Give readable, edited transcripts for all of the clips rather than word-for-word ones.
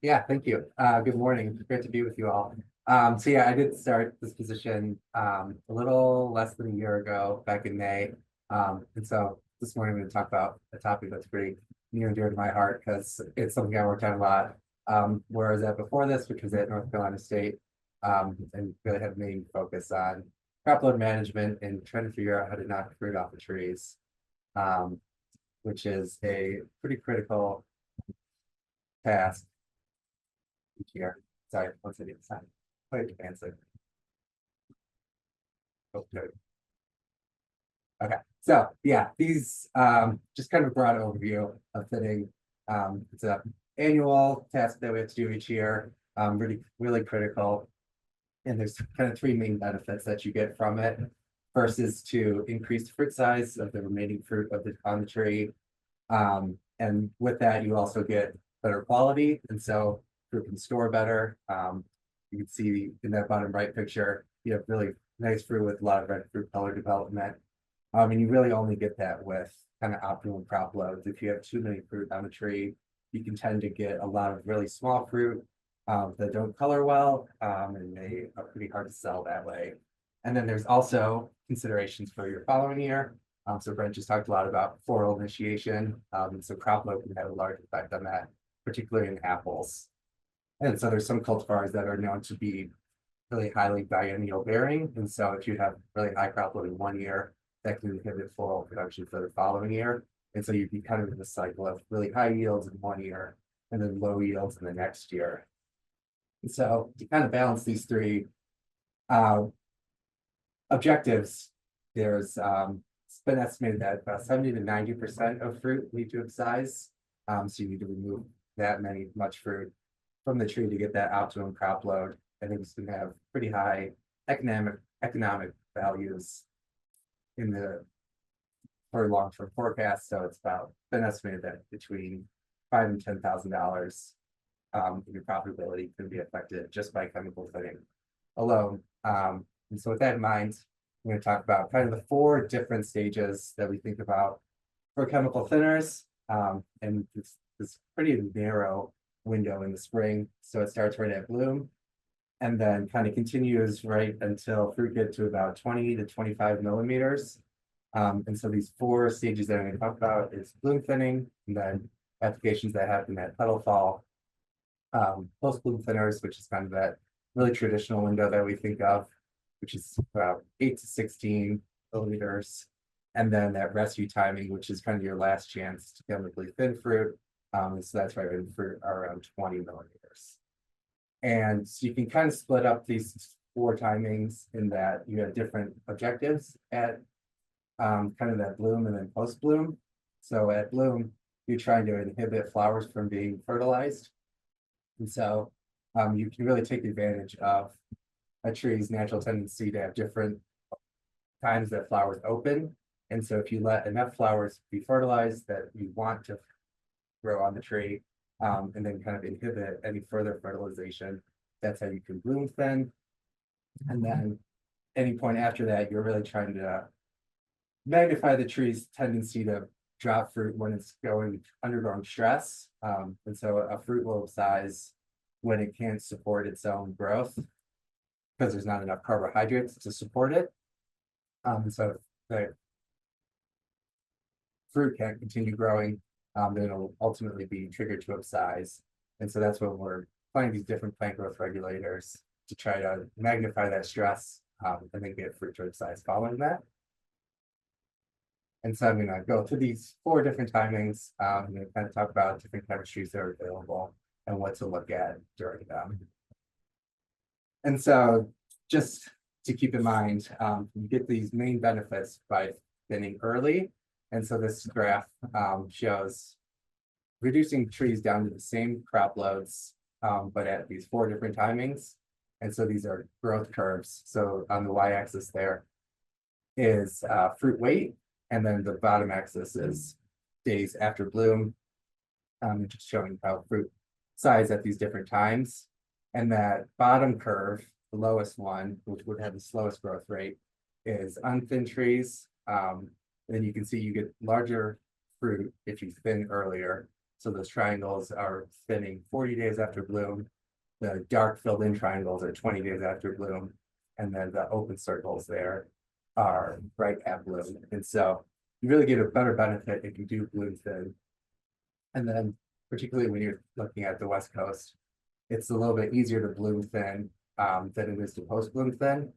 Yeah, thank you. Good morning. Great to be with you all. So yeah, I did start this position a little less than a year ago, back in May. And so this morning we're going to talk about a topic that's pretty near and dear to my heart because it's something I worked on a lot. Where I was at before this, which was at North Carolina State, and really had main focus on crop load management and trying to figure out how to knock fruit off the trees, um, which is a pretty critical task each year. Sorry, once I get the sign. Quite advancing. Oh, no. Okay. So yeah, these just kind of a broad overview of fitting. It's a annual task that we have to do each year. Really critical. And there's kind of three main benefits that you get from it. First is to increase the fruit size of the remaining fruit on the tree. And with that, you also get better quality. And so fruit can store better. You can see in that bottom right picture, you have really nice fruit with a lot of red fruit color development. And you really only get that with kind of optimal crop loads. If you have too many fruit on the tree, you can tend to get a lot of really small fruit that don't color well, and they are pretty hard to sell that way. And then there's also considerations for your following year. So Brent just talked a lot about floral initiation. So crop load can have a large effect on that, particularly in apples. And so there's some cultivars that are known to be really highly biennial bearing. And so if you have really high crop load in one year, that can inhibit floral production for the following year. And so you'd be kind of in the cycle of really high yields in one year and then low yields in the next year. And so to kind of balance these three objectives, there's it's been estimated that about 70 to 90% of fruit need to excise. So you need to remove that much fruit from the tree to get that optimum crop load. I think it's going to have pretty high economic values in the for long-term forecast. So it's been estimated that between $5,000 and $10,000 your profitability can be affected just by chemical thinning alone. And so with that in mind, I'm going to talk about kind of the four different stages that we think about for chemical thinners. And it's pretty narrow window in the spring. So it starts right at bloom and then kind of continues right until fruit get to about 20 to 25 millimeters. And so these four stages that I'm going to talk about is bloom thinning, and then applications that happen at petal fall, post bloom thinners, which is kind of that really traditional window that we think of, which is about 8 to 16 millimeters. And then that rescue timing, which is kind of your last chance to chemically thin fruit. So that's right when fruit are around 20 millimeters. And so you can kind of split up these four timings in that you have different objectives at kind of that bloom and then post bloom. So at bloom, you're trying to inhibit flowers from being fertilized. And so you can really take advantage of a tree's natural tendency to have different times that flowers open. And so if you let enough flowers be fertilized that you want to grow on the tree, and then kind of inhibit any further fertilization, that's how you can bloom thin. And then any point after that, you're really trying to magnify the tree's tendency to drop fruit when it's undergoing stress. And so a fruit lobe size when it can't support its own growth because there's not enough carbohydrates to support it. And so the fruit can't continue growing, then it'll ultimately be triggered to upsize. And so that's when we're applying these different plant growth regulators to try to magnify that stress, and then get fruit to upsize following that. And so I'm going to go through these four different timings, and kind of talk about different chemistries that are available and what to look at during them. And so just to keep in mind, you get these main benefits by thinning early. And so this graph shows reducing trees down to the same crop loads, but at these four different timings. And so these are growth curves. So on the y-axis there is fruit weight, and then the bottom axis is days after bloom, just showing how fruit size at these different times. And that bottom curve, the lowest one, which would have the slowest growth rate, is unthinned trees. Then you can see you get larger fruit if you thin earlier. So those triangles are thinning 40 days after bloom. The dark filled in triangles are 20 days after bloom. And then the open circles there are right at bloom. And so you really get a better benefit if you do bloom thin. And then particularly when you're looking at the West Coast, it's a little bit easier to bloom thin than it is to post bloom thin.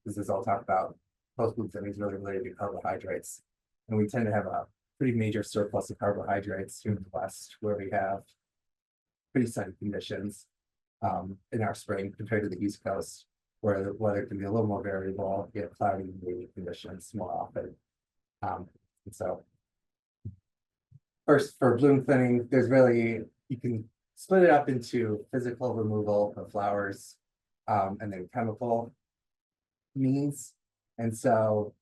This is all talk about post bloom thinning is really related to carbohydrates. And we tend to have a pretty major surplus of carbohydrates here in the West, where we have pretty sunny conditions in our spring compared to the East Coast, where the weather can be a little more variable, you have cloudy and rainy conditions more often. And so first, for bloom thinning, there's really, you can split it up into physical removal of flowers and then chemical means. And so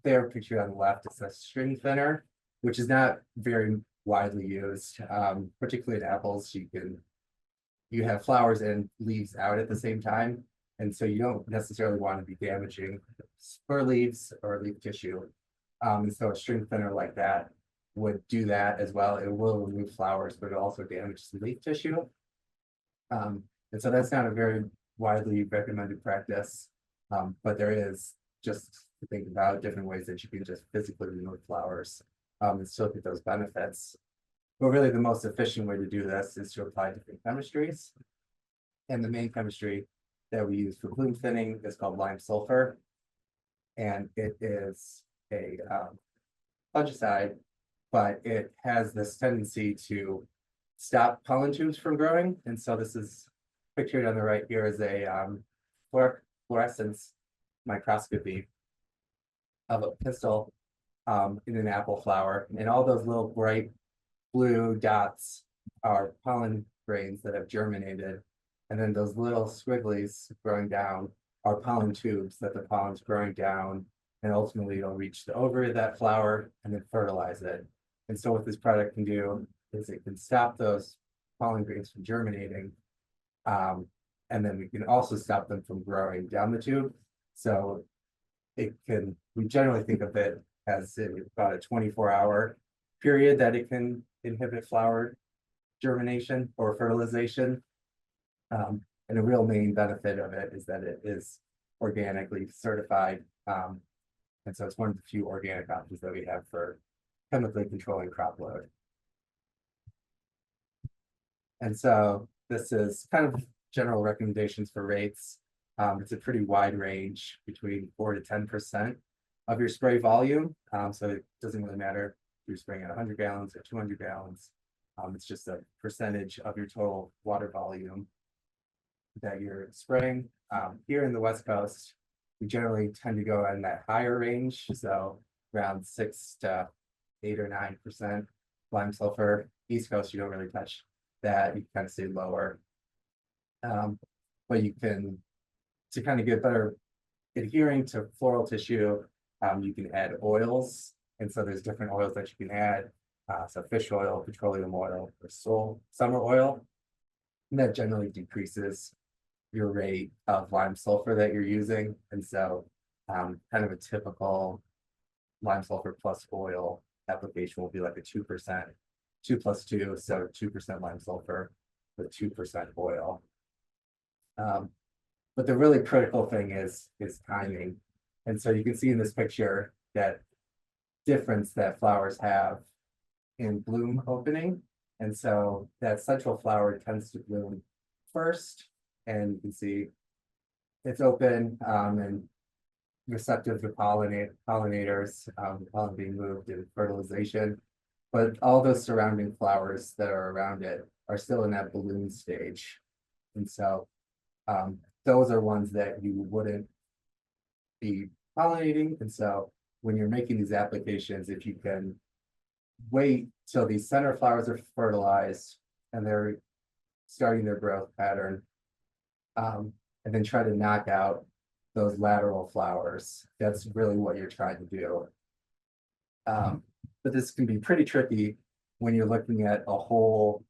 they're pictured on the left is a string thinner, which is not very widely used, particularly in apples. You have flowers and leaves out at the same time. And so you don't necessarily want to be damaging spur leaves or leaf tissue. And so a string thinner like that would do that as well. It will remove flowers, but it also damages the leaf tissue. And so that's not a very widely recommended practice. But there is, just to think about different ways that you can just physically remove flowers and still get those benefits. But really the most efficient way to do this is to apply different chemistries. And the main chemistry that we use for bloom thinning is called lime sulfur. And it is a fungicide, but it has this tendency to stop pollen tubes from growing. And so this is pictured on the right here as a fluorescence microscopy of a pistil in an apple flower. And all those little bright blue dots are pollen grains that have germinated. And then those little squigglies growing down are pollen tubes that the pollen's growing down, and ultimately it'll reach the ovary of that flower and then fertilize it. And so what this product can do is it can stop those pollen grains from germinating. And then we can also stop them from growing down the tube. So we generally think of it as about a 24-hour period that it can inhibit flower germination or fertilization. And the real main benefit of it is that it is organically certified. And so it's one of the few organic options that we have for chemically controlling crop load. And so this is kind of general recommendations for rates. It's a pretty wide range between 4 to 10% of your spray volume. So it doesn't really matter if you're spraying at 100 gallons or 200 gallons. It's just a percentage of your total water volume that you're spraying. Here in the West Coast, we generally tend to go in that higher range, so around 6 to 8 or 9% lime sulfur. East Coast, you don't really touch that. You kind of stay lower. But you can, to kind of get better adhering to floral tissue, you can add oils. And so there's different oils that you can add. So fish oil, petroleum oil, or summer oil. And that generally decreases your rate of lime sulfur that you're using. And so kind of a typical lime sulfur plus oil application will be like a 2%, 2 plus 2, so 2% lime sulfur with 2% oil. But the really critical thing is timing. And so you can see in this picture that difference that flowers have in bloom opening. And so that central flower tends to bloom first, and you can see it's open and receptive to pollinators, the pollen being moved in fertilization. But all those surrounding flowers that are around it are still in that bloom stage. And so those are ones that you wouldn't be pollinating. And so when you're making these applications, if you can wait till these center flowers are fertilized and they're starting their growth pattern, and then try to knock out those lateral flowers, that's really what you're trying to do. But this can be pretty tricky when you're looking at a whole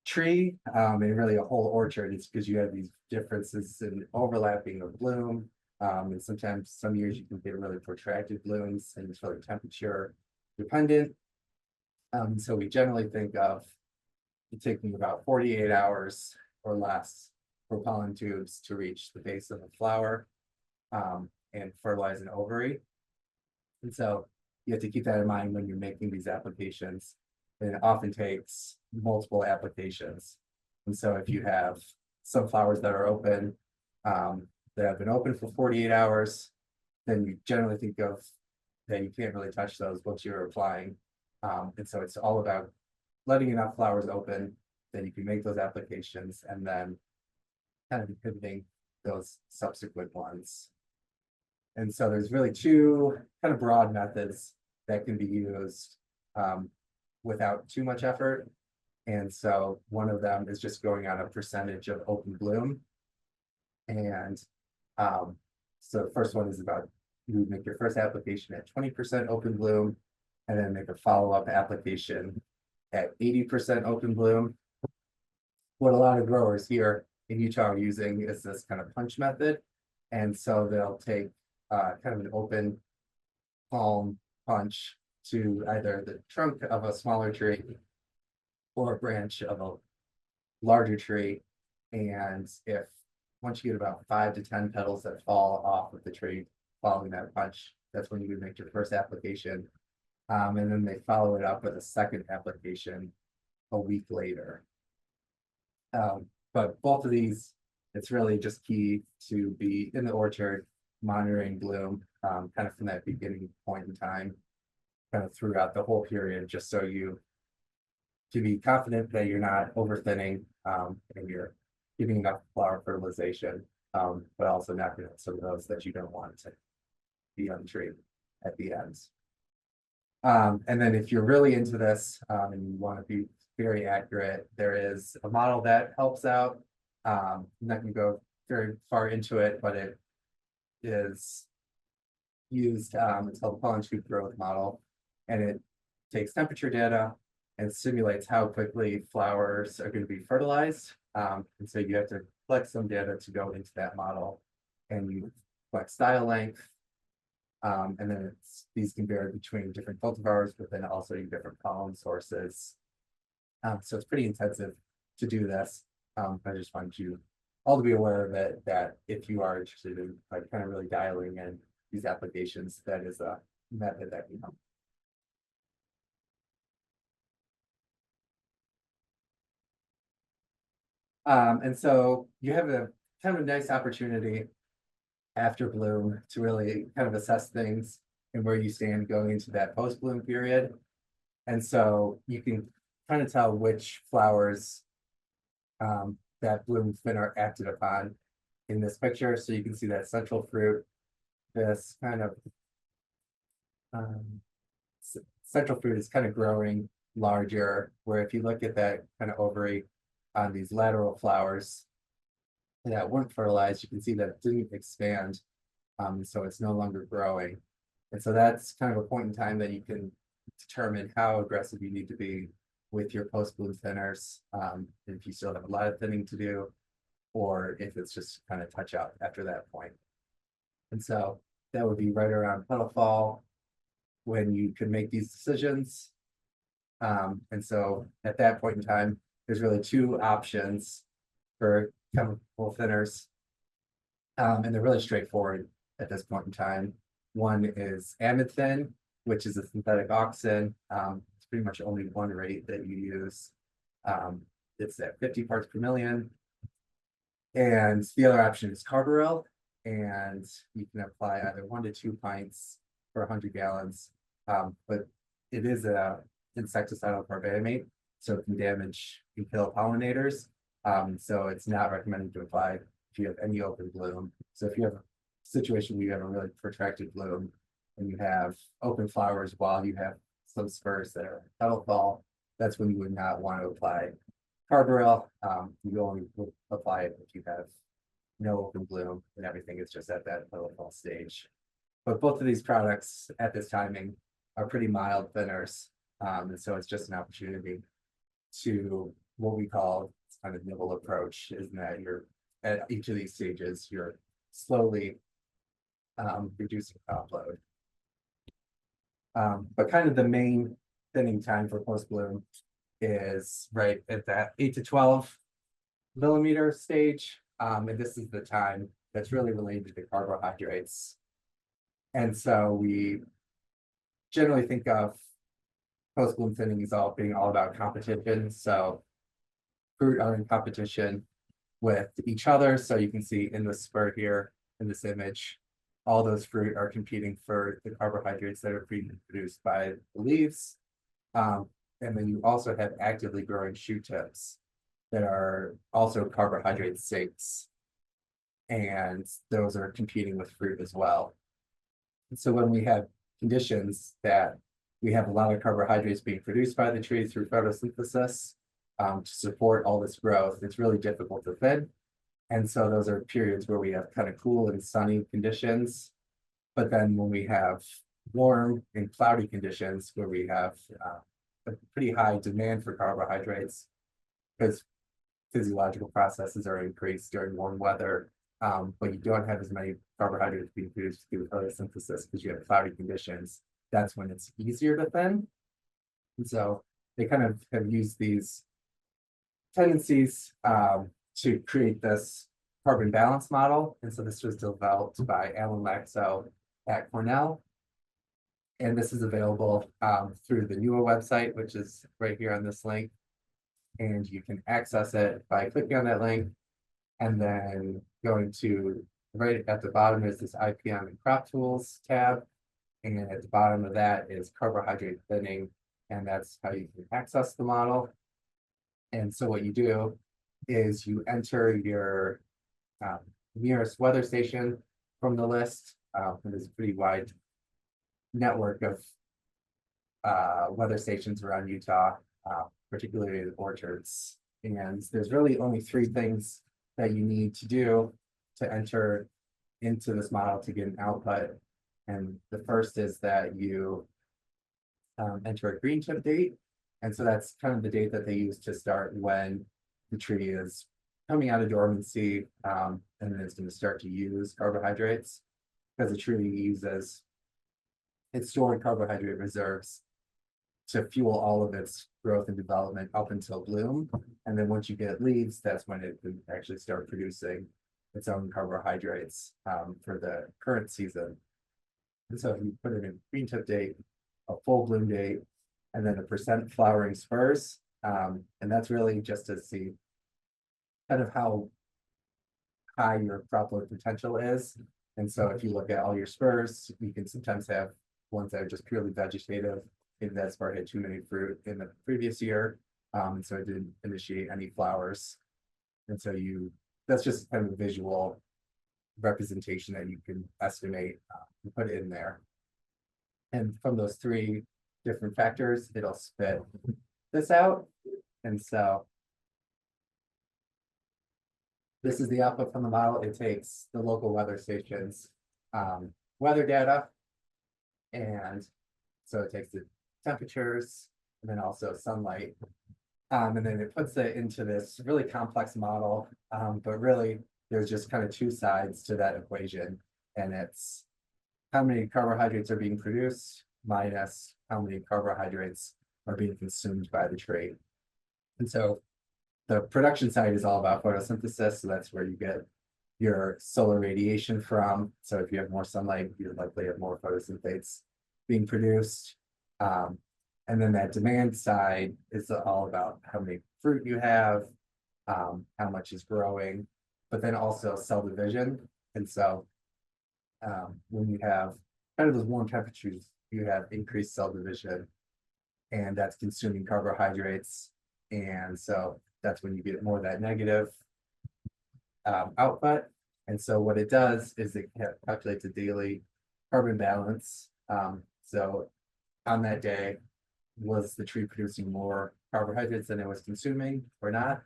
tree and really a whole orchard. It's because you have these differences in overlapping of bloom. And sometimes some years you can get really protracted blooms, and it's really temperature dependent. So we generally think of it taking about 48 hours or less for pollen tubes to reach the base of a flower and fertilize an ovary. And so you have to keep that in mind when you're making these applications. And it often takes multiple applications. And so if you have some flowers that are open, that have been open for 48 hours, then you generally think of that you can't really touch those once you're applying. And so it's all about letting enough flowers open that you can make those applications and then kind of inhibiting those subsequent ones. And so there's really two kind of broad methods that can be used without too much effort. And so one of them is just going on a percentage of open bloom. And so the first one is about you make your first application at 20% open bloom, and then make a follow-up application at 80% open bloom. What a lot of growers here in Utah are using is this kind of punch method. And so they'll take kind of an open palm punch to either the trunk of a smaller tree or a branch of a larger tree. And if once you get about 5 to 10 petals that fall off of the tree following that punch, that's when you would make your first application. And then they follow it up with a second application a week later. But both of these, it's really just key to be in the orchard, monitoring bloom, kind of from that beginning point in time, kind of throughout the whole period, just so you to be confident that you're not overthinning and you're giving enough flower fertilization, but also not getting some of those that you don't want to be on the tree at the ends. And then if you're really into this and you want to be very accurate, there is a model that helps out. I'm not going to go very far into it, but it is used, it's called the pollen tube growth model, and it takes temperature data and simulates how quickly flowers are going to be fertilized. And so you have to collect some data to go into that model, and you collect style length. And then these can vary between different cultivars, but then also different pollen sources. So it's pretty intensive to do this. I just want you all to be aware of it, that if you are interested in like kind of really dialing in these applications, that is a method that can help. And so you have a kind of a nice opportunity after bloom to really kind of assess things and where you stand going into that post bloom period. And so you can kind of tell which flowers that bloom fin are acted upon in this picture. So you can see that central fruit, this kind of central fruit is kind of growing larger, where if you look at that kind of ovary on these lateral flowers that weren't fertilized, you can see that it didn't expand. So it's no longer growing. And so that's kind of a point in time that you can determine how aggressive you need to be with your post-bloom thinners, if you still have a lot of thinning to do, or if it's just kind of touch out after that point. And so that would be right around petal fall when you can make these decisions. And so at that point in time, there's really two options for chemical thinners. And they're really straightforward at this point in time. One is amid-thin, which is a synthetic auxin. It's pretty much only one rate that you use. It's at 50 parts per million. And the other option is Carbaryl, and you can apply either 1 to 2 pints per 100 gallons. But it is a insecticidal carbamate, so it can damage and kill pollinators. So it's not recommended to apply if you have any open bloom. So if you have a situation where you have a really protracted bloom and you have open flowers while you have some spurs that are petal fall, that's when you would not want to apply Carbaryl. You only would apply it if you have no open bloom and everything is just at that petal fall stage. But both of these products at this timing are pretty mild thinners. And so it's just an opportunity to what we call kind of nibble approach, is that you're at each of these stages, you're slowly reducing crop load. But kind of the main thinning time for post bloom is right at that 8 to 12 millimeter stage. And this is the time that's really related to carbohydrates. And so we generally think of post bloom thinning as being all about competition. So fruit are in competition with each other. So you can see in the spur here in this image, all those fruit are competing for the carbohydrates that are being produced by the leaves. And then you also have actively growing shoot tips that are also carbohydrate sinks. And those are competing with fruit as well. And so when we have conditions that we have a lot of carbohydrates being produced by the tree through photosynthesis to support all this growth, it's really difficult to thin. And so those are periods where we have kind of cool and sunny conditions. But then when we have warm and cloudy conditions where we have a pretty high demand for carbohydrates, because physiological processes are increased during warm weather, but you don't have as many carbohydrates being produced through photosynthesis because you have cloudy conditions. That's when it's easier to thin. And so they kind of have used these tendencies to create this carbon balance model. And so this was developed by Alan Laxo at Cornell. And this is available through the NUA website, which is right here on this link. And you can access it by clicking on that link and then going to right at the bottom is this IPM and crop tools tab. And at the bottom of that is carbohydrate thinning. And that's how you can access the model. And so what you do is you enter your nearest weather station from the list. And there's a pretty wide network of weather stations around Utah, particularly the orchards. And there's really only three things that you need to do to enter into this model to get an output. And the first is that you enter a green tip date. And so that's kind of the date that they use to start when the tree is coming out of dormancy and then it's going to start to use carbohydrates, because the tree uses its stored carbohydrate reserves to fuel all of its growth and development up until bloom. And then once you get leaves, that's when it can actually start producing its own carbohydrates for the current season. And so if you put in a green tip date, a full bloom date, and then a percent flowering spurs, and that's really just to see kind of how high your crop load potential is. And so if you look at all your spurs, you can sometimes have ones that are just purely vegetative. Maybe that spur had too many fruit in the previous year, and so it didn't initiate any flowers. And so that's just kind of a visual representation that you can estimate and put in there. And from those three different factors, it'll spit this out. And so this is the output from the model. It takes the local weather stations weather data, and so it takes the temperatures and then also sunlight, and then it puts it into this really complex model, but really there's just kind of two sides to that equation, and it's how many carbohydrates are being produced minus how many carbohydrates are being consumed by the tree. And so the production side is all about photosynthesis, so that's where you get your solar radiation from. So if you have more sunlight, you likely have more photosynthates being produced. And then that demand side is all about how many fruit you have, how much is growing, but then also cell division. And so when you have kind of those warm temperatures, you have increased cell division, and that's consuming carbohydrates. And so that's when you get more of that negative output. And so what it does is it calculates a daily carbon balance. So on that day, was the tree producing more carbohydrates than it was consuming or not?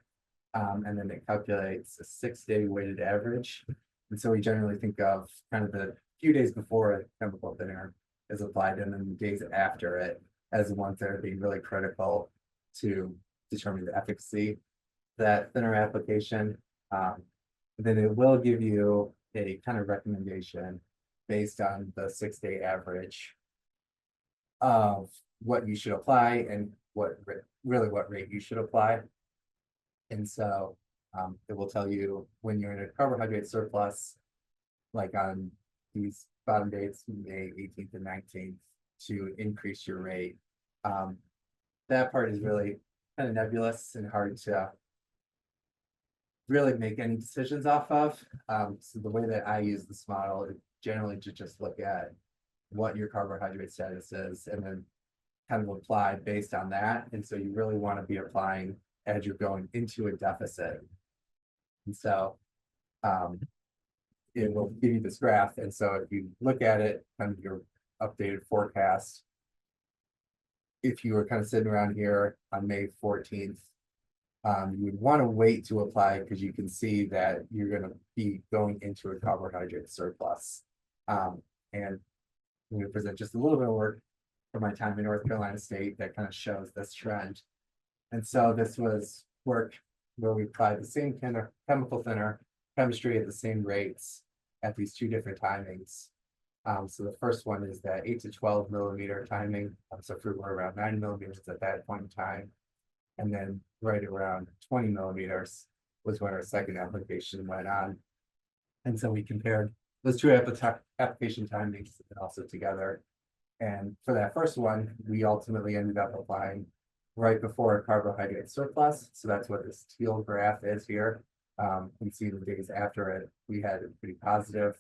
And then it calculates a 6-day weighted average. And so we generally think of kind of the few days before a chemical thinner is applied and then the days after it as the ones that are being really critical to determine the efficacy of that thinner application. Then it will give you a kind of recommendation based on the 6-day average of what you should apply and really what rate you should apply. And so it will tell you when you're in a carbohydrate surplus, like on these bottom dates, May 18th and 19th, to increase your rate. That part is really kind of nebulous and hard to really make any decisions off of. So the way that I use this model is generally to just look at what your carbohydrate status is and then kind of apply based on that. And so you really want to be applying as you're going into a deficit. And so it will give you this graph. And so if you look at it, kind of your updated forecast, if you were kind of sitting around here on May 14th, you would want to wait to apply because you can see that you're going to be going into a carbohydrate surplus. And I'm going to present just a little bit of work from my time in North Carolina State that kind of shows this trend. And so this was work where we applied the same kind of chemical thinner chemistry at the same rates at these two different timings. So the first one is that 8 to 12 millimeter timing. So fruit were around 9 millimeters at that point in time. And then right around 20 millimeters was when our second application went on. And so we compared those two application timings and also together. And for that first one, we ultimately ended up applying right before a carbohydrate surplus. So that's what this teal graph is here. We see the days after it, we had a pretty positive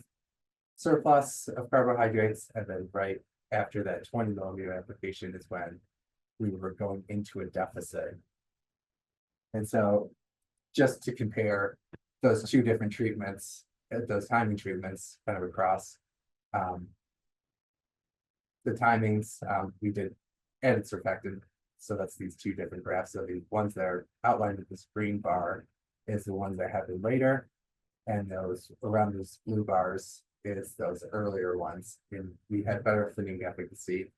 surplus of carbohydrates. And then right after that 20 millimeter application is when we were going into a deficit. And so just to compare those two different treatments, those timing treatments kind of across the timings, we did added surfactant. So that's these two different graphs. So the ones that are outlined with this green bar is the ones that happened later. And those around those blue bars is those earlier ones. And we had better thinning efficacy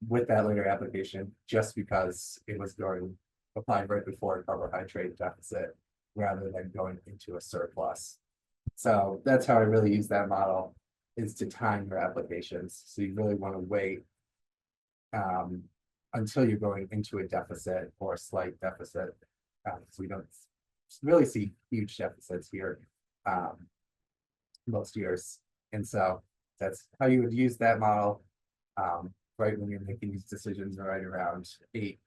with that later application, just because it was going applied right before a carbohydrate deficit rather than going into a surplus. So that's how I really use that model, is to time your applications. So you really want to wait until you're going into a deficit or a slight deficit. So we don't really see huge deficits here most years. And so that's how you would use that model right when you're making these decisions right around 8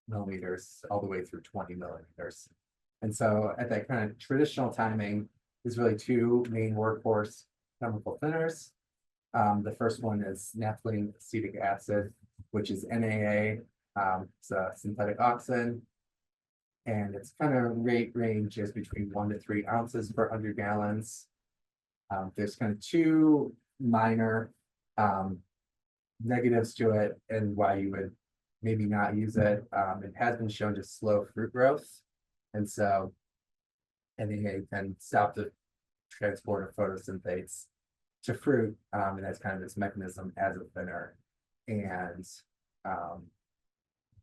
millimeters all the way through 20 millimeters. And so at that kind of traditional timing, there's really two main workhorse chemical thinners. The first one is naphthalene acetic acid, which is NAA. It's a synthetic auxin, and its kind of rate range is between 1 to 3 ounces per 100 gallons. There's kind of two minor negatives to it and why you would maybe not use it. It has been shown to slow fruit growth, and so NAA can stop the transport of photosynthase to fruit, and that's kind of its mechanism as a thinner. And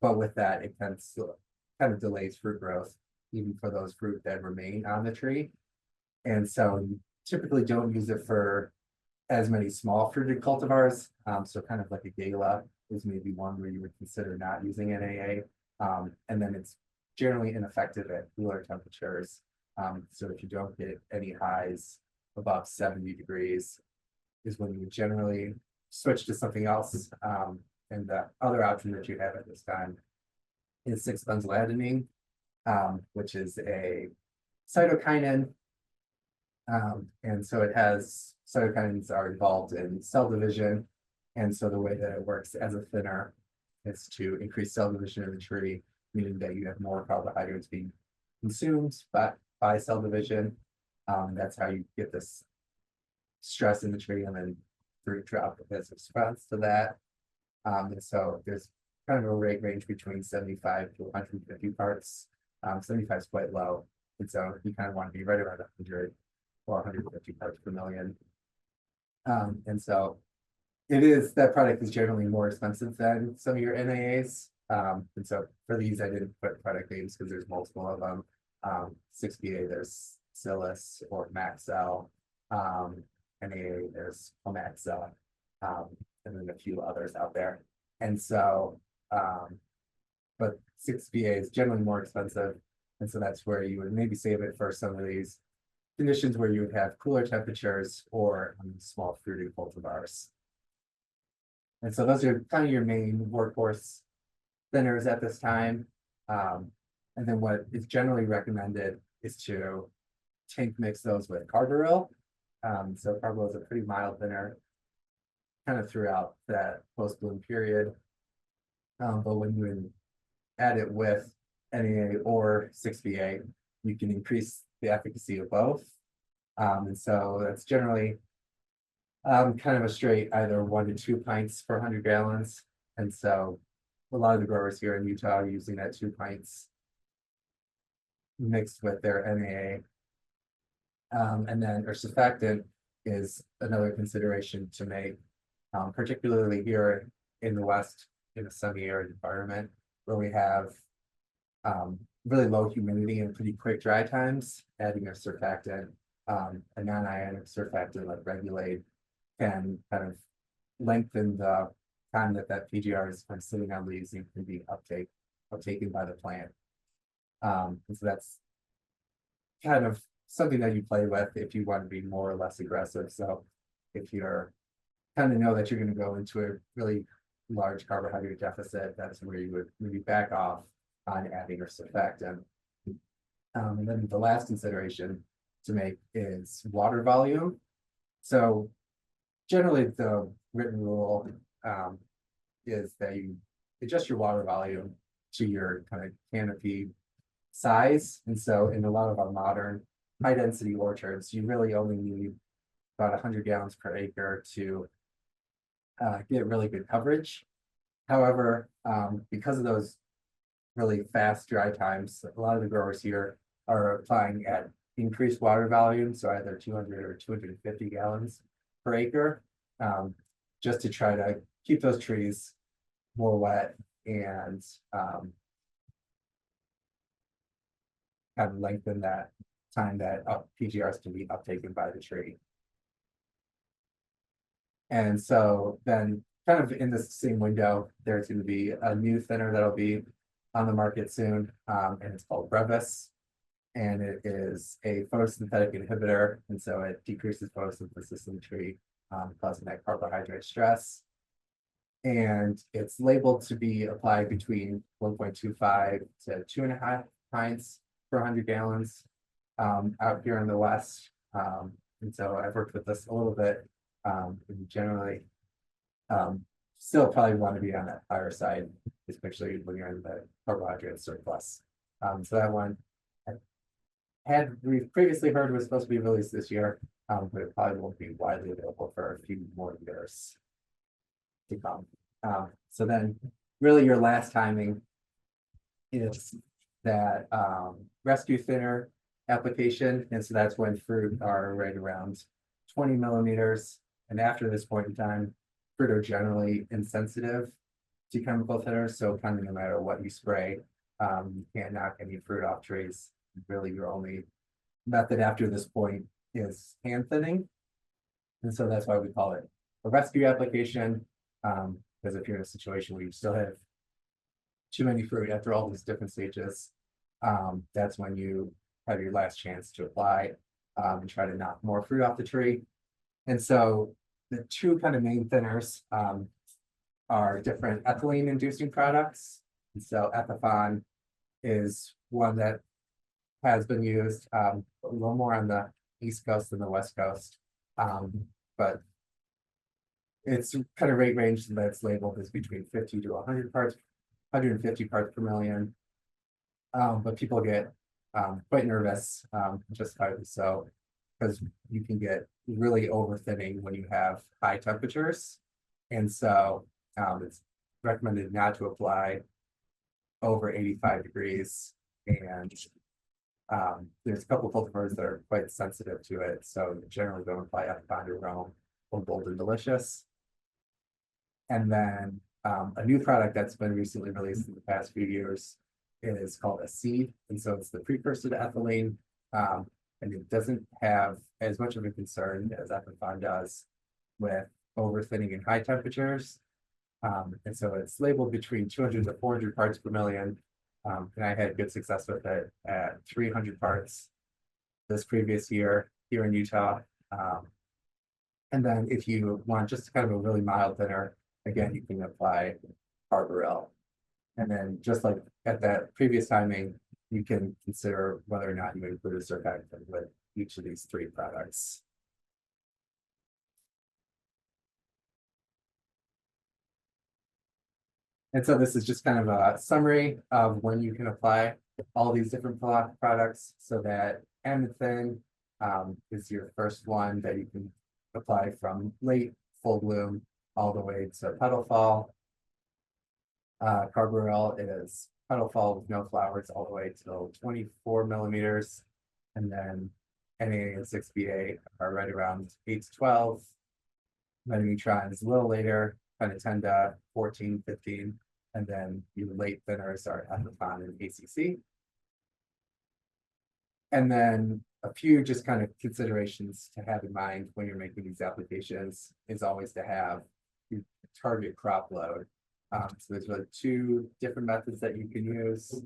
but with that, it can still kind of delays fruit growth, even for those fruit that remain on the tree. And so you typically don't use it for as many small fruited cultivars. So kind of like a gala is maybe one where you would consider not using NAA. And then it's generally ineffective at cooler temperatures. So if you don't get any highs above 70 degrees is when you would generally switch to something else. And the other option that you have at this time is 6-benzyladenine, which is a cytokinin. And so it has, cytokinins are involved in cell division. And so the way that it works as a thinner is to increase cell division in the tree, meaning that you have more carbohydrates being consumed by cell division. That's how you get this stress in the tree, and then fruit drop as a response to that. And so there's kind of a rate range between 75 to 150 parts. 75 is quite low. And so you kind of want to be right around 100 or 150 parts per million. And so that product is generally more expensive than some of your NAAs. And so for these, I didn't put product names because there's multiple of them. 6BA, there's Silis or Maxell. NAA, there's Maxell, and then a few others out there. And so, but 6-VA is generally more expensive. And so that's where you would maybe save it for some of these conditions where you would have cooler temperatures or small fruiting cultivars. And so those are kind of your main workhorse thinners at this time. And then what is generally recommended is to tank mix those with Carbaryl. So Carbaryl is a pretty mild thinner kind of throughout that post-bloom period. But when you add it with NAA or 6-VA, you can increase the efficacy of both. And so that's generally kind of a straight either 1 to 2 pints per 100 gallons. And so a lot of the growers here in Utah are using that 2 pints mixed with their NAA. And then our surfactant is another consideration to make, particularly here in the West, in a semi-arid environment where we have really low humidity and pretty quick dry times. Adding a surfactant, a non-ionic surfactant like Regulate, can kind of lengthen the time that PGR is kind of sitting on leaves and can be uptaken by the plant. And so that's kind of something that you play with if you want to be more or less aggressive. So if you're kind of know that you're going to go into a really large carbohydrate deficit, that's where you would maybe back off on adding your surfactant. And then the last consideration to make is water volume. So generally the written rule is that you adjust your water volume to your kind of canopy size. And so in a lot of our modern high density orchards, you really only need about 100 gallons per acre to get really good coverage. However, because of those really fast dry times, a lot of the growers here are applying at increased water volume, so either 200 or 250 gallons per acre, just to try to keep those trees more wet and kind of lengthen that time that PGRs can be uptaken by the tree. And so then kind of in this same window, there's going to be a new thinner that'll be on the market soon, and it's called Brevis. And it is a photosynthetic inhibitor, and so it decreases photosynthesis in the tree, causing that carbohydrate stress. And it's labeled to be applied between 1.25 to 2.5 pints per 100 gallons out here in the West. And so I've worked with this a little bit. And generally, still probably want to be on that higher side, especially when you're in the carbohydrate surplus. So that one we've previously heard was supposed to be released this year, but it probably won't be widely available for a few more years to come. So then really your last timing is that rescue thinner application. And so that's when fruit are right around 20 millimeters. And after this point in time, fruit are generally insensitive to chemical thinners. So kind of no matter what you spray, you can't knock any fruit off trees. Really, your only method after this point is hand thinning. And so that's why we call it a rescue application. Because if you're in a situation where you still have too many fruit after all these different stages, that's when you have your last chance to apply and try to knock more fruit off the tree. And so the two kind of main thinners are different ethylene inducing products. And so Ethifon is one that has been used a little more on the East Coast than the West Coast. But it's kind of rate range that's labeled as between 50 to 100 parts, 150 parts per million. But people get quite nervous, justifiably so, because you can get really over thinning when you have high temperatures. And so it's recommended not to apply over 85 degrees. And there's a couple of cultivars that are quite sensitive to it. So generally don't apply Ethifon or Rome or Golden Delicious. And then a new product that's been recently released in the past few years is called a seed. And so it's the precursor to ethylene. And it doesn't have as much of a concern as Ethifon does with over thinning in high temperatures. And so it's labeled between 200 to 400 parts per million. And I had good success with it at 300 parts this previous year here in Utah. And then if you want just kind of a really mild thinner, again, you can apply Carbohydrate. And then just like at that previous timing, you can consider whether or not you include a surfactant with each of these three products. And so this is just kind of a summary of when you can apply all these different products, so that Amethyst is your first one that you can apply from late full bloom all the way to petal fall. Carbaryl is petal fall with no flowers all the way till 24 millimeters. And then NA and 6BA are right around 8 to 12. Metamutron is a little later, kind of 10 to 14, 15. And then your late thinners are Ethicon and ACC. And then a few just kind of considerations to have in mind when you're making these applications is always to have your target crop load. So there's really two different methods that you can use.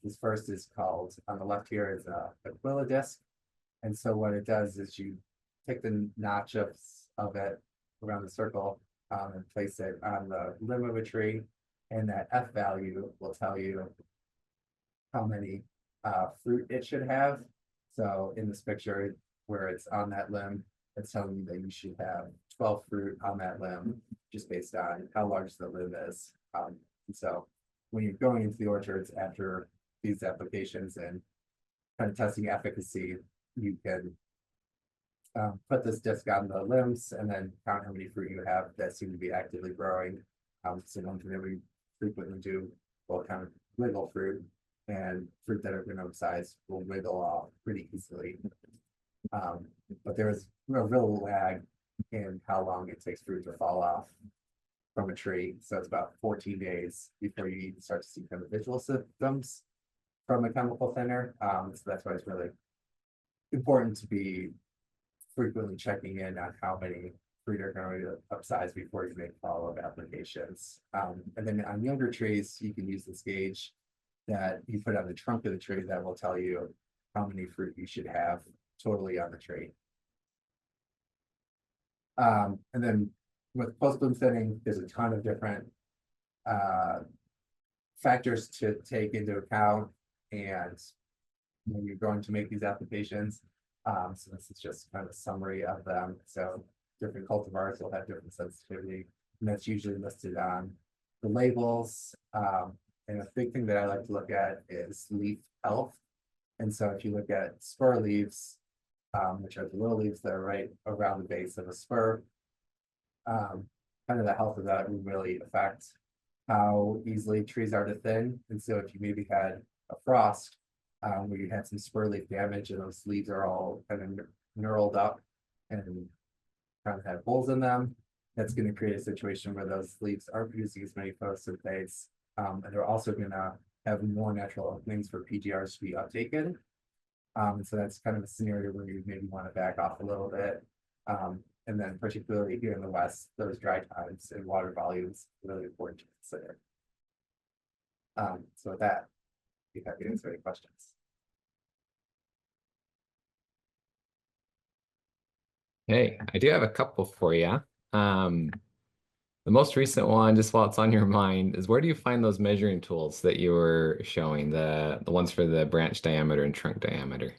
This first is called, on the left here is a Aquila disc. And so what it does is you take the notch of it around the circle and place it on the limb of a tree. And that F value will tell you how many fruit it should have. So in this picture where it's on that limb, it's telling you that you should have 12 fruit on that limb, just based on how large the limb is. And so when you're going into the orchards after these applications and kind of testing efficacy, you can put this disc on the limbs and then count how many fruit you have that seem to be actively growing. So one thing that we frequently do, we'll kind of wiggle fruit, and fruit that are minimum size will wiggle off pretty easily. But there is a real lag in how long it takes fruit to fall off from a tree. So it's about 14 days before you even start to see kind of visual symptoms from a chemical thinner. So that's why it's really important to be frequently checking in on how many fruit are going to upsize before you make follow-up applications. And then on younger trees, you can use this gauge that you put on the trunk of the tree that will tell you how many fruit you should have totally on the tree. And then with post-bloom thinning, there's a ton of different factors to take into account, and when you're going to make these applications. So this is just kind of a summary of them. So different cultivars will have different sensitivity, and that's usually listed on the labels. And a big thing that I like to look at is leaf health. And so if you look at spur leaves, which are the little leaves that are right around the base of a spur, kind of the health of that will really affect how easily trees are to thin. And so if you maybe had a frost where you had some spur leaf damage and those leaves are all kind of knurled up and kind of have holes in them, that's going to create a situation where those leaves aren't producing as many photosynthase. And they're also going to have more natural openings for PGRs to be uptaken. And so that's kind of a scenario where you maybe want to back off a little bit. And then particularly here in the West, those dry times and water volumes are really important to consider. So with that, I'd be happy to answer any questions. Hey, I do have a couple for you. The most recent one, just while it's on your mind, is where do you find those measuring tools that you were showing, the ones for the branch diameter and trunk diameter?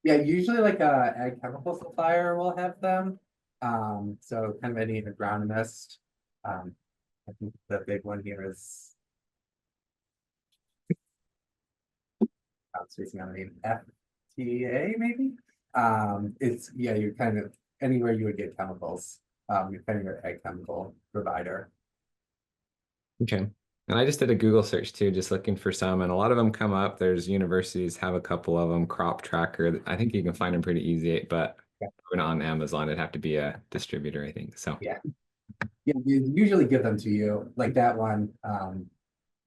Yeah, usually like a ag chemical supplier will have them. So kind of any agronomist. I think the big one here is spacing on the name FTA maybe. It's you're kind of anywhere you would get chemicals. You're kind of your ag chemical provider. Okay. And I just did a Google search too, just looking for some, and a lot of them come up. There's universities have a couple of them. Crop Tracker, I think you can find them pretty easy, but Yeah. not on Amazon. It'd have to be a distributor, I think. So Yeah. Yeah, you usually give them to you. Like that one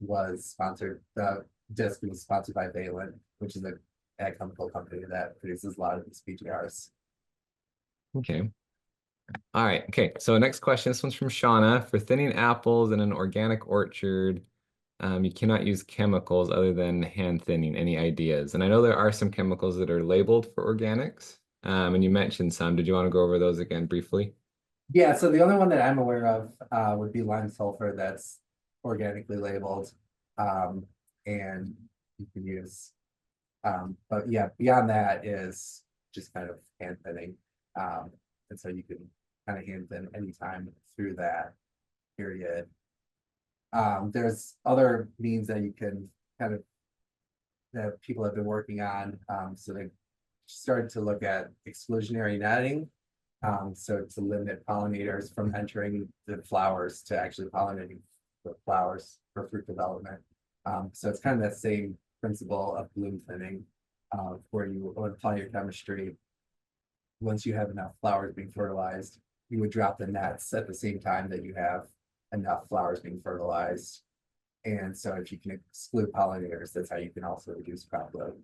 was sponsored. The disc was sponsored by Valent, which is a ag chemical company that produces a lot of these PGRs. okay. All right. Okay. So next question. This one's from Shauna. For thinning apples in an organic orchard, you cannot use chemicals other than hand thinning. Any ideas? And I know there are some chemicals that are labeled for organics. And you mentioned some. Did you want to go over those again briefly? Yeah, so the only one that I'm aware of would be lime sulfur that's organically labeled. Um, and you can use, but yeah, beyond that is just kind of hand thinning. Um, and so you can kind of hand thin anytime through that period. There's other means that you can kind of that people have been working on. So they started to look at exclusionary netting. So to limit pollinators from entering the flowers to actually pollinating the flowers for fruit development. So it's kind of that same principle of bloom thinning, where you would apply your chemistry. Once you have enough flowers being fertilized, you would drop the nets at the same time that you have enough flowers being fertilized. And so if you can exclude pollinators, that's how you can also reduce crop load.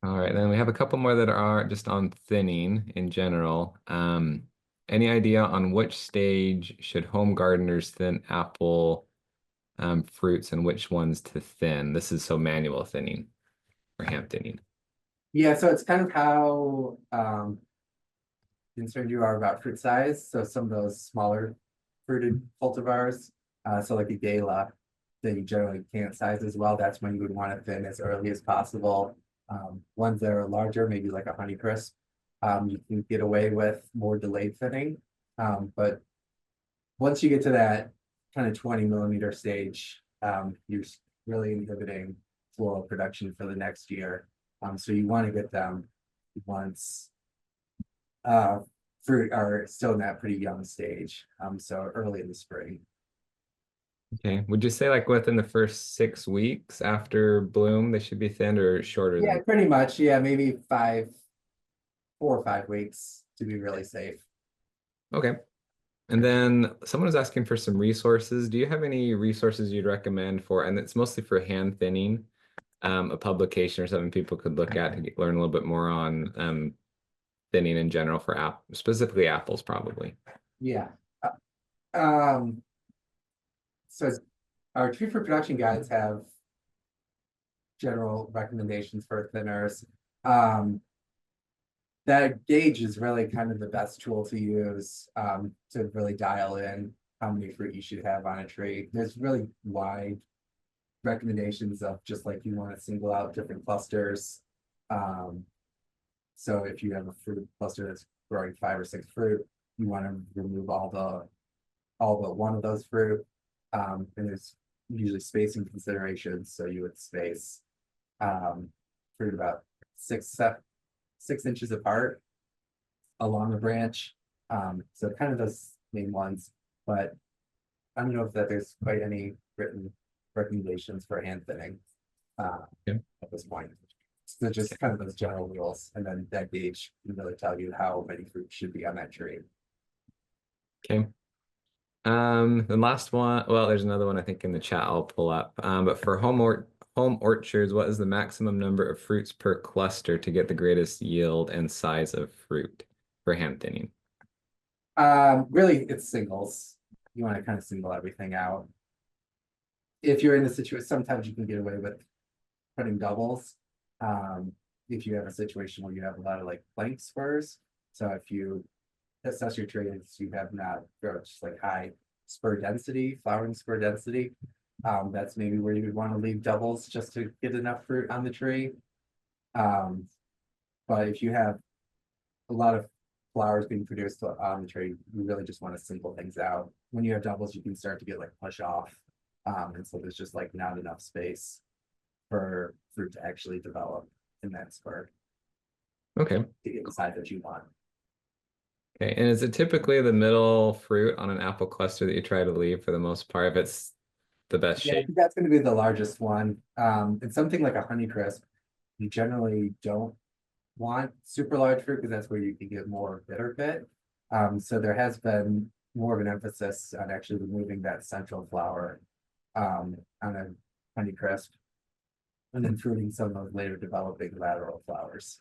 All right, then we have a couple more that are just on thinning in general. Any idea on which stage should home gardeners thin apple fruits and which ones to thin? This is so manual thinning or hand thinning. Yeah, so it's kind of how concerned you are about fruit size. So some of those smaller fruited cultivars, so like a gala, that you generally can't size as well. That's when you would want to thin as early as possible. Ones that are larger, maybe like a Honeycrisp, you can get away with more delayed thinning. But once you get to that kind of 20 millimeter stage, you're really inhibiting floral production for the next year. So you want to get them once fruit are still in that pretty young stage. So early in the spring. Okay, would you say like within the first 6 weeks after bloom, they should be thinned or shorter Yeah, than? pretty much. Yeah, maybe 4 or 5 weeks to be really safe. Okay. And then someone was asking for some resources. Do you have any resources you'd recommend for, and it's mostly for hand thinning, a publication or something people could look at to learn a little bit more on thinning in general for specifically apples, probably. Yeah. Um, so our tree fruit production guides have general recommendations for thinners. That gauge is really kind of the best tool to use to really dial in how many fruit you should have on a tree. There's really wide recommendations of just like you want to single out different clusters. So if you have a fruit cluster that's growing 5 or 6 fruit, you want to remove all but one of those fruit. And there's usually spacing considerations. So you would space fruit about 6 inches apart along the branch. So kind of those main ones, but I don't know if that there's quite any written recommendations for hand thinning Yeah. at this point. So just kind of those general rules, and then that gauge can really tell you how many fruit should be on that tree. Okay. The last one, well, there's another one I think in the chat I'll pull up. But for home orchards, what is the maximum number of fruits per cluster to get the greatest yield and size of fruit for hand thinning? Really, it's singles. You want to kind of single everything out. If you're in a situation, sometimes you can get away with putting doubles. If you have a situation where you have a lot of like plank spurs. So if you assess your tree and you have not just like high spur density, flowering spur density, that's maybe where you would want to leave doubles just to get enough fruit on the tree. But if you have a lot of flowers being produced on the tree, you really just want to single things out. When you have doubles, you can start to get like push off. And so there's just like not enough space for fruit to actually develop in that spur Okay. to get the size that you want. Okay. And is it typically the middle fruit on an apple cluster that you try to leave for the most part if it's the best Yeah, I shape? think that's going to be the largest one. And something like a Honeycrisp, you generally don't want super large fruit because that's where you can get more bitter pit. So there has been more of an emphasis on actually removing that central flower on a Honeycrisp and then fruiting some of those later developing lateral flowers.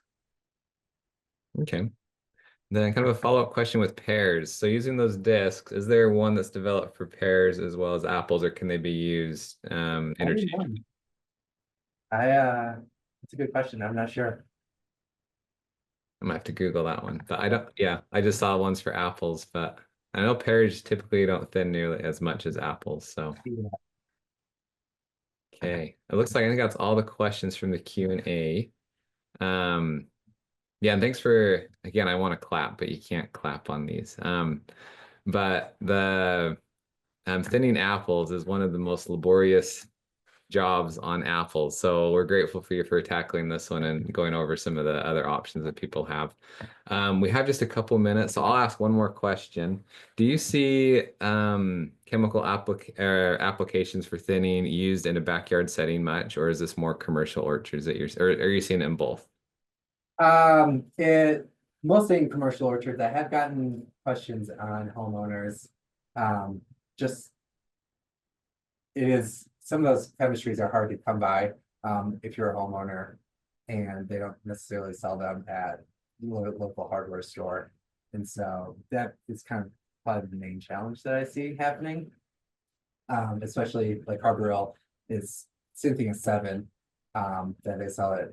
Okay. Then kind of a follow-up question with pears. So using those discs, is there one that's developed for pears as well as apples, or can they be used Only interchangeably? one. It's a good question. I'm not sure. I might have to Google that one. But I don't, yeah, I just saw ones for apples, but I know pears typically don't thin nearly as much as apples. So, Yeah. okay. It looks like I think that's all the questions from the Q&A. Um, yeah, and thanks for, again, I want to clap, but you can't clap on these. But the thinning apples is one of the most laborious jobs on apples. So we're grateful for you for tackling this one and going over some of the other options that people have. We have just a couple minutes, so I'll ask one more question. Do you see chemical applications for thinning used in a backyard setting much, or is this more commercial orchards that or are you seeing it in both? It mostly in commercial orchards. I have gotten questions on homeowners. Um, just it is some of those chemistries are hard to come by if you're a homeowner and they don't necessarily sell them at local hardware store. And so that is kind of probably the main challenge that I see happening. Especially like Carbohydrate is Cynthia 7 that they sell at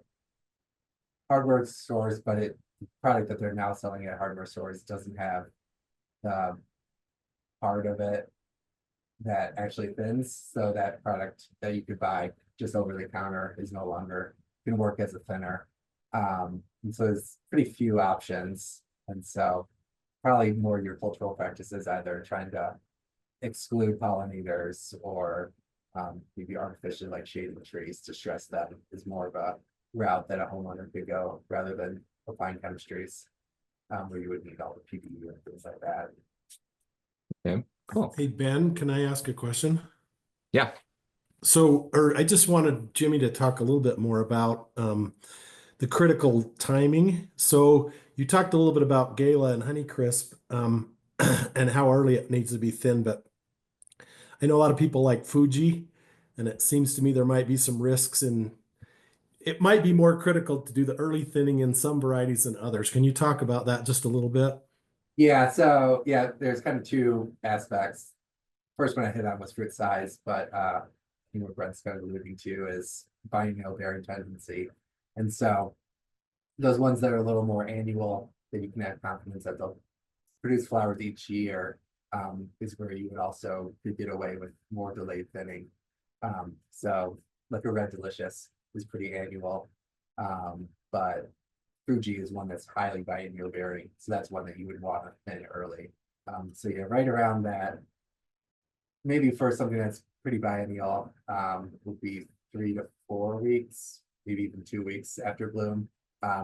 hardware stores, but the product that they're now selling at hardware stores doesn't have the part of it that actually thins. So that product that you could buy just over the counter is no longer going to work as a thinner. And so there's pretty few options. And so probably more your cultural practices, either trying to exclude pollinators or maybe artificially like shading trees to stress them is more of a route that a homeowner could go rather than applying chemistries where you would need all the PPE and things like that. Okay, cool. Hey, Ben, can I ask a question? Yeah. So, or I just wanted Jimmy to talk a little bit more about the critical timing. So you talked a little bit about Gala and Honeycrisp and how early it needs to be thinned, but I know a lot of people like Fuji, and it seems to me there might be some risks and it might be more critical to do the early thinning in some varieties than others. Can you talk about that just a little bit? Yeah, so yeah, there's kind of two aspects. First one I hit on was fruit size, but what Brent's kind of alluding to is biennial bearing tendency. And so those ones that are a little more annual that you can have confidence that they'll produce flowers each year is where you would also could get away with more delayed thinning. So like a Red Delicious is pretty annual, but Fuji is one that's highly biennial bearing, so that's one that you would want to thin early. So yeah, right around that, maybe for something that's pretty biennial, would be 3 to 4 weeks, maybe even 2 weeks after bloom,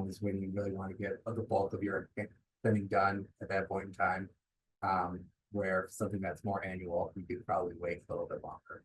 is when you really want to get the bulk of your thinning done at that point in time. Where something that's more annual, you could probably wait a little bit longer.